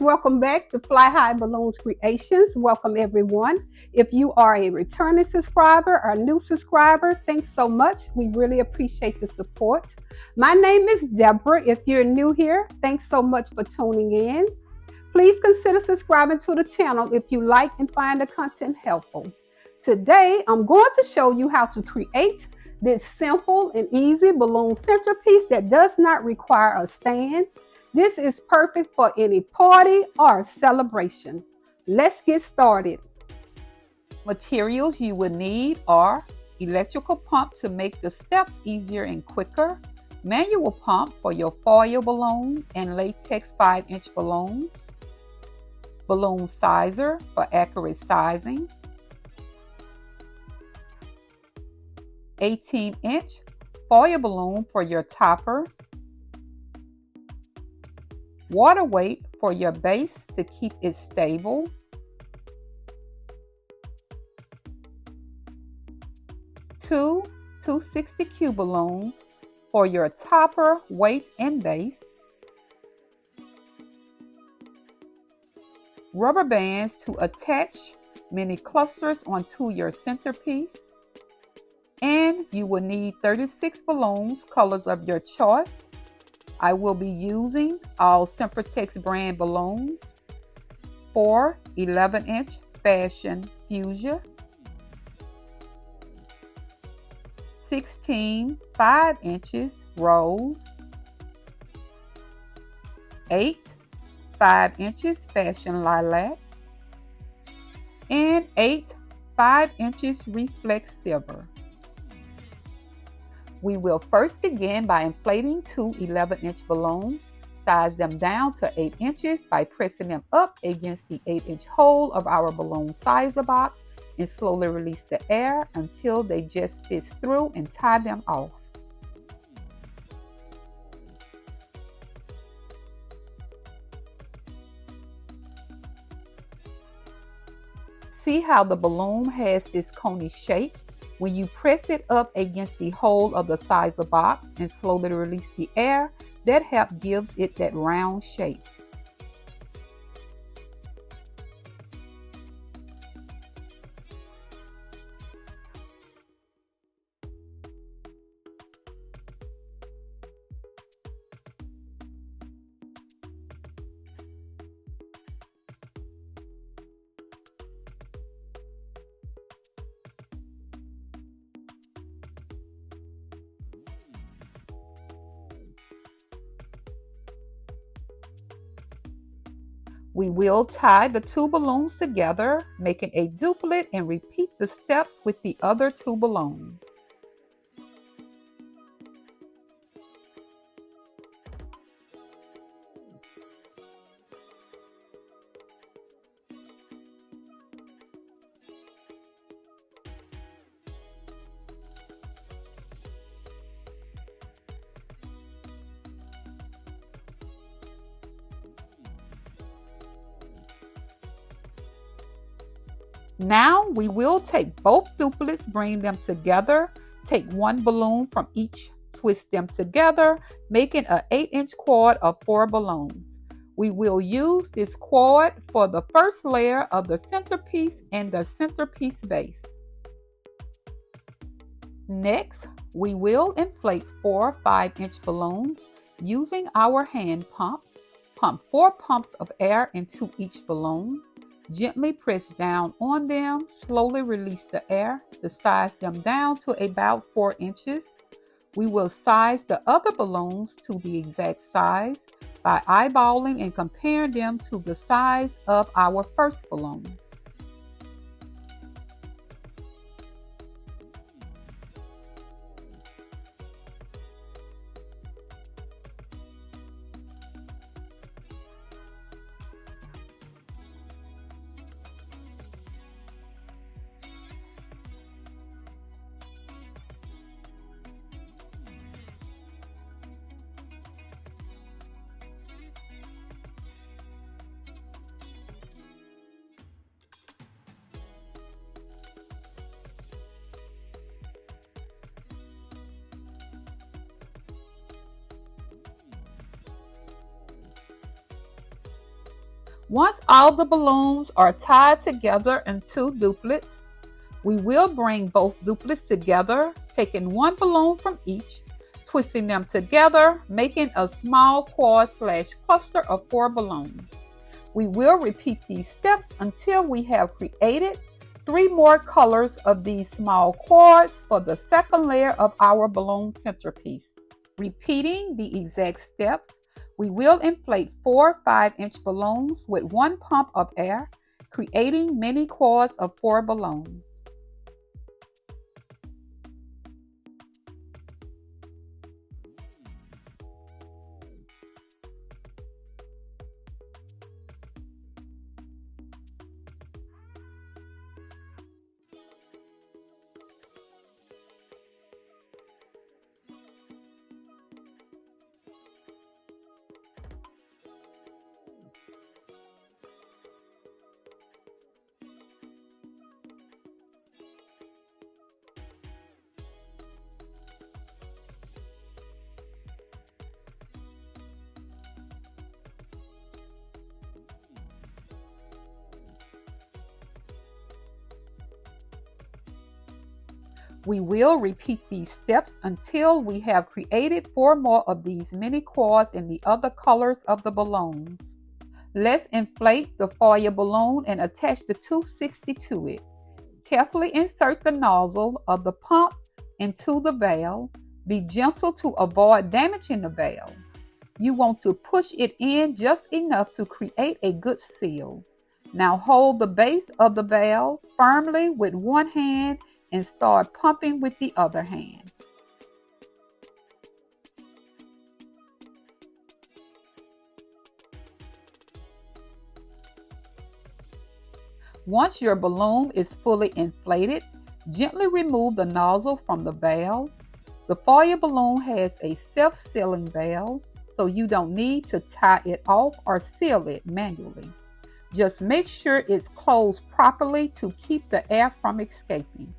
welcome back to Fly High Balloons Creations. Welcome everyone. If you are a returning subscriber or new subscriber, thanks so much. We really appreciate the support. My name is Deborah. If you're new here, thanks so much for tuning in. Please consider subscribing to the channel if you like and find the content helpful. Today, I'm going to show you how to create this simple and easy balloon centerpiece that does not require a stand. This is perfect for any party or celebration. Let's get started. Materials you will need are electrical pump to make the steps easier and quicker, manual pump for your foil balloon and latex 5-inch balloons, balloon sizer for accurate sizing, 18-inch foil balloon for your topper, water weight for your base to keep it stable, two 260Q balloons for your topper, weight, and base, rubber bands to attach mini clusters onto your centerpiece, and you will need 36 balloons, colors of your choice. I will be using all Centerpiece brand balloons, 4 11-inch fashion fuchsia, 16 5 inches rose, 8 5 inches fashion lilac, and 8 5 inches reflex silver. We will first begin by inflating two 11-inch balloons. Size them down to 8 inches by pressing them up against the 8-inch hole of our balloon sizer box and slowly release the air until they just fit through and tie them off. See how the balloon has this coney shape? When you press it up against the hole of the sizer box and slowly release the air, that help gives it that round shape. We will tie the two balloons together, making a duplicate, and repeat the steps with the other two balloons. Now we will take both duplicates, bring them together, take one balloon from each, twist them together, making an 8-inch quad of 4 balloons. We will use this quad for the first layer of the centerpiece and the centerpiece base. Next, we will inflate 4 5-inch balloons using our hand pump. Pump 4 pumps of air into each balloon. Gently press down on them, slowly release the air to size them down to about 4 inches. We will size the other balloons to the exact size by eyeballing and comparing them to the size of our first balloon. Once all the balloons are tied together into duplets, we will bring both duplets together, taking one balloon from each, twisting them together, making a small quad/cluster of 4 balloons. We will repeat these steps until we have created 3 more colors of these small quads for the second layer of our balloon centerpiece. Repeating the exact steps, we will inflate 4 5-inch balloons with 1 pump of air, creating mini quads of 4 balloons. We will repeat these steps until we have created 4 more of these mini quads in the other colors of the balloons. Let's inflate the foil balloon and attach the 260 to it. Carefully insert the nozzle of the pump into the valve. Be gentle to avoid damaging the valve. You want to push it in just enough to create a good seal. Now hold the base of the valve firmly with one hand and start pumping with the other hand. Once your balloon is fully inflated, gently remove the nozzle from the valve. The foil balloon has a self-sealing valve, so you don't need to tie it off or seal it manually. Just make sure it's closed properly to keep the air from escaping.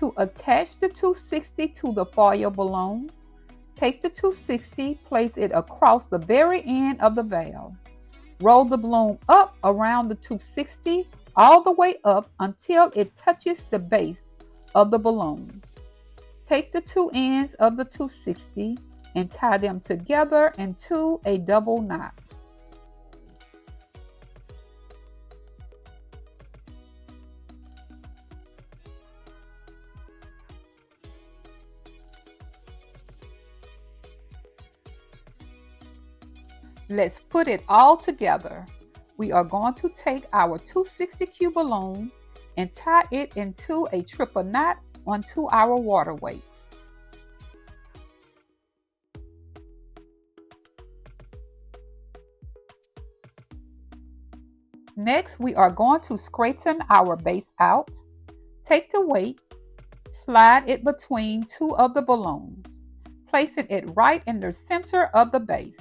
To attach the 260 to the foil balloon, take the 260, place it across the very end of the valve. Roll the balloon up around the 260 all the way up until it touches the base of the balloon. Take the 2 ends of the 260 and tie them together into a double knot. Let's put it all together. We are going to take our 260 balloon and tie it into a triple knot onto our water weights. Next, we are going to straighten our base out. Take the weight, slide it between 2 of the balloons, placing it right in the center of the base,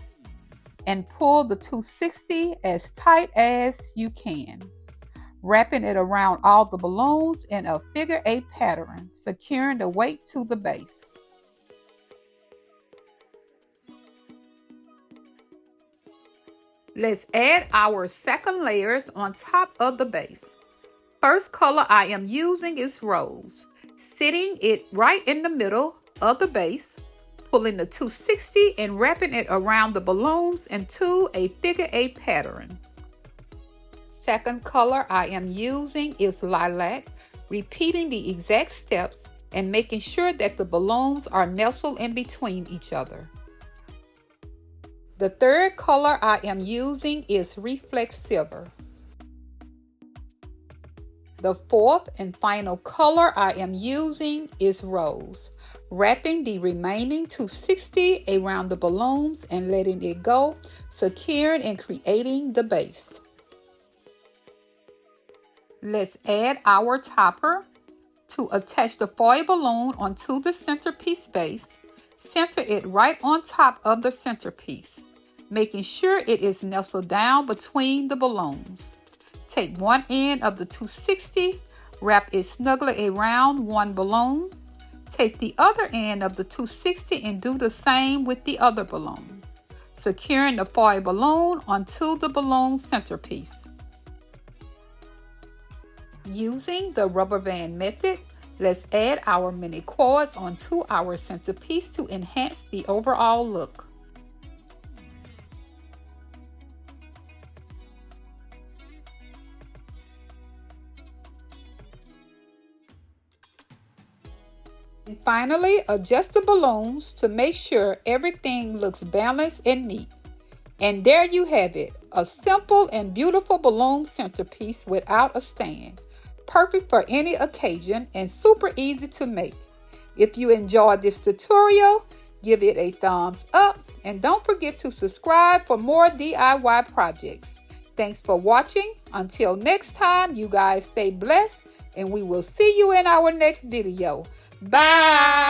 and pull the 260 as tight as you can, wrapping it around all the balloons in a figure 8 pattern, securing the weight to the base. Let's add our second layers on top of the base. First color I am using is rose, sitting it right in the middle of the base, pulling the 260 and wrapping it around the balloons into a figure 8 pattern. Second color I am using is lilac, repeating the exact steps and making sure that the balloons are nestled in between each other. The third color I am using is reflex silver. The fourth and final color I am using is rose, wrapping the remaining 260 around the balloons and letting it go, securing and creating the base. Let's add our topper. To attach the foil balloon onto the centerpiece base, center it right on top of the centerpiece, making sure it is nestled down between the balloons. Take one end of the 260, wrap it snugly around one balloon. Take the other end of the 260 and do the same with the other balloon. securing the foil balloon onto the balloon centerpiece. Using the rubber band method, let's add our mini cords onto our centerpiece to enhance the overall look. And finally, adjust the balloons to make sure everything looks balanced and neat. And there you have it, a simple and beautiful balloon centerpiece without a stand. Perfect for any occasion and super easy to make. If you enjoyed this tutorial, give it a thumbs up and don't forget to subscribe for more DIY projects. Thanks for watching. Until next time, you guys stay blessed and we will see you in our next video. Bye!